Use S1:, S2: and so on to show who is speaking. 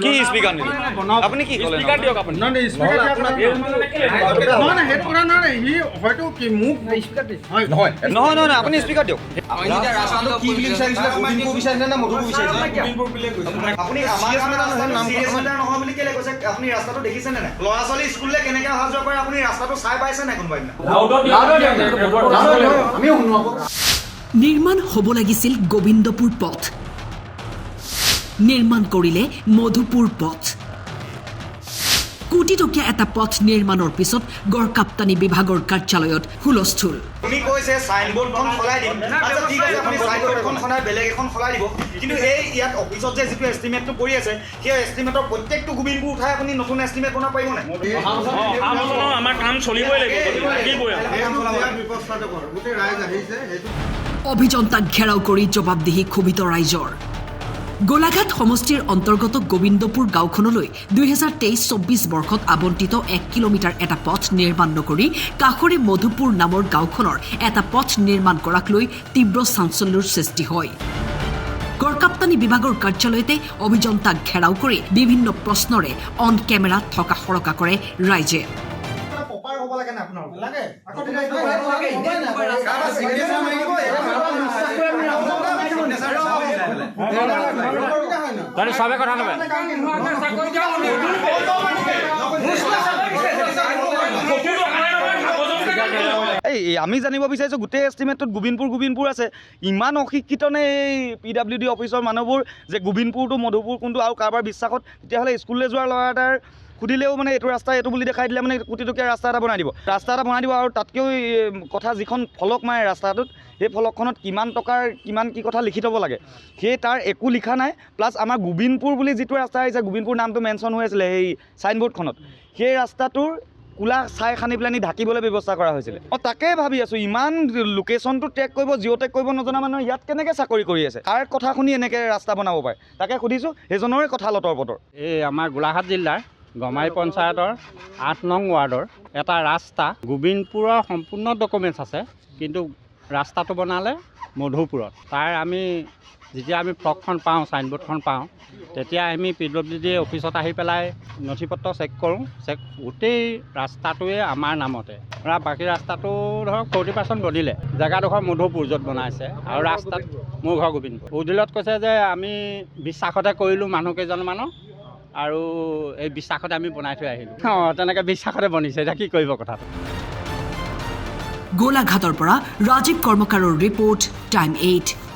S1: কি স্পিকাৰ নিদিব আপুনি কি ক'লে
S2: স্পিকাৰ দিয়ক আপুনি
S3: নহয় সেইটো কথা নহয় সি হয়তো কি মোক হয়
S1: নহয় নহয় আপুনি স্পিকাৰ দিয়ক
S4: ৰাস্তাটো কি বুলি বিচাৰিছিলে গোবিন্দপুৰ বিচাৰিছিলে নে মধুপুৰ বিচাৰিছিলে আপুনি আমাৰ নহয় বুলি কেলে কৈছে আপুনি ৰাস্তাটো দেখিছে নে নাই ল'ৰা ছোৱালী স্কুললৈ কেনেকৈ অহা যোৱা কৰে আপুনি ৰাস্তাটো চাই পাইছে নাই কোনোবাই আমিও শুনো আকৌ
S5: নিৰ্মাণ হ'ব লাগিছিল গোবিন্দপুৰ পথ নিৰ্মাণ কৰিলে মধুপুৰ পথ কোটি টকীয়া এটা পথ নিৰ্মাণৰ পিছত গড়কাপ্তানি বিভাগৰ কাৰ্যালয়ত হুলস্থুল
S4: আপুনি কৈছে সাইনবোৰ্ডখন সলাই দিম আচ্ছা ঠিক আছে আপুনি সাইনবোৰ্ডখন সলাই বেলেগ এখন সলাই দিব কিন্তু এই ইয়াত অফিচত যে যিটো এষ্টিমেটটো কৰি আছে সেই এষ্টিমেটৰ প্ৰত্যেকটো গোবিন্দপুৰ উঠাই আপুনি নতুন এষ্টিমেট বনাব পাৰিব নাই
S2: আমাৰ কাম চলিবই লাগিব
S3: গোটেই ৰাইজ আহিছে সেইটো
S5: অভিযন্তাক ঘেৰাও কৰি জবাবদিহি ক্ষোভিত ৰাইজৰ গোলাঘাট সমষ্টিৰ অন্তৰ্গত গোবিন্দপুৰ গাঁওখনলৈ 2023-24 বৰ্ষত আবণ্টিত 1 কিলোমিটাৰ এটা পথ নিৰ্মাণ নকৰি কাষৰে মধুপুৰ নামৰ গাঁওখনৰ এটা পথ নিৰ্মাণ কৰাক লৈ তীব্ৰ চাঞ্চল্যৰ সৃষ্টি হয় গড়কাপ্তানি বিভাগৰ কাৰ্যালয়তে অভিযন্তাক ঘেৰাও কৰি বিভিন্ন প্ৰশ্নৰে অন কেমেৰাত থকা সৰকা কৰে ৰাইজে
S4: পপাৰ হ'ব লাগে না আপোনাৰ লাগে আকৌ
S2: তই সবে কথা নবে
S1: এই আমি জানিব বিচাৰিছোঁ গোটেই এষ্টিমেটটোত গোবিন্দপুৰ আছে ইমান অশিক্ষিত নে এই PWD অফিচৰ মানুহবোৰ যে গোবিন্দপুৰটো মধুপুৰ কোনটো আৰু কাৰোবাৰ বিশ্বাসত তেতিয়াহ'লে স্কুললৈ যোৱা ল'ৰা এটাৰ সুধিলেও মানে এইটো ৰাস্তা এইটো বুলি দেখাই দিলে মানে কোটি টকীয়া ৰাস্তা এটা বনাই দিব আৰু তাতকৈও কথা যিখন ফলক মাৰে ৰাস্তাটোত সেই ফলকখনত কিমান টকাৰ কিমান কি কথা লিখি থ'ব লাগে সেই তাৰ একো লিখা নাই প্লাছ আমাৰ গোবিন্দপুৰ বুলি যিটো ৰাস্তা আহিছে গোবিন্দপুৰ নামটো মেনশ্যন হৈ আছিলে সেই চাইনবোৰ্ডখনত সেই ৰাস্তাটোৰ কোলা চাই খানি পেলাই ঢাকিবলৈ ব্যৱস্থা কৰা হৈছিলে তাকে ভাবি আছোঁ ইমান লোকেশ্যনটো ট্ৰেক কৰিব জিঅ' ট্ৰেক কৰিব নজনা মানুহে ইয়াত কেনেকৈ চাকৰি কৰি আছে কাৰ কথা শুনি এনেকৈ ৰাস্তা বনাব পাৰে তাকে সুধিছোঁ সেইজনৰে কথা লতৰ পতৰ
S6: এই আমাৰ গোলাঘাট জিলাৰ গমাই পঞ্চায়তৰ 8 নং ৱাৰ্ডৰ এটা ৰাস্তা গোবিন্দপুৰৰ সম্পূৰ্ণ ডকুমেণ্টছ আছে কিন্তু ৰাস্তাটো বনালে মধুপুৰত তাৰ আমি যেতিয়া আমি ফ্লকখন পাওঁ চাইনবোৰ্ডখন পাওঁ তেতিয়া আমি PWD অফিচত আহি পেলাই নথিপত্ৰ চেক কৰোঁ গোটেই ৰাস্তাটোৱে আমাৰ নামতে বাকী ৰাস্তাটো ধৰক 40% বনিলে জেগাডোখৰ মধুপুৰ য'ত বনাইছে আৰু ৰাস্তাত মোৰ ঘৰ গোবিন্দপুৰ উদিলত কৈছে যে আমি বিশ্বাসতে কৰিলোঁ মানুহকেইজনমানক আৰু এই বিশ্বাসতে আমি বনাই থৈ আহিলোঁ তেনেকৈ বিশ্বাসতে বনিছে এতিয়া কি কৰিব কথাটো
S5: গোলাঘাটৰ পৰা ৰাজীৱ কৰ্মকাৰৰ ৰিপৰ্ট টাইম 8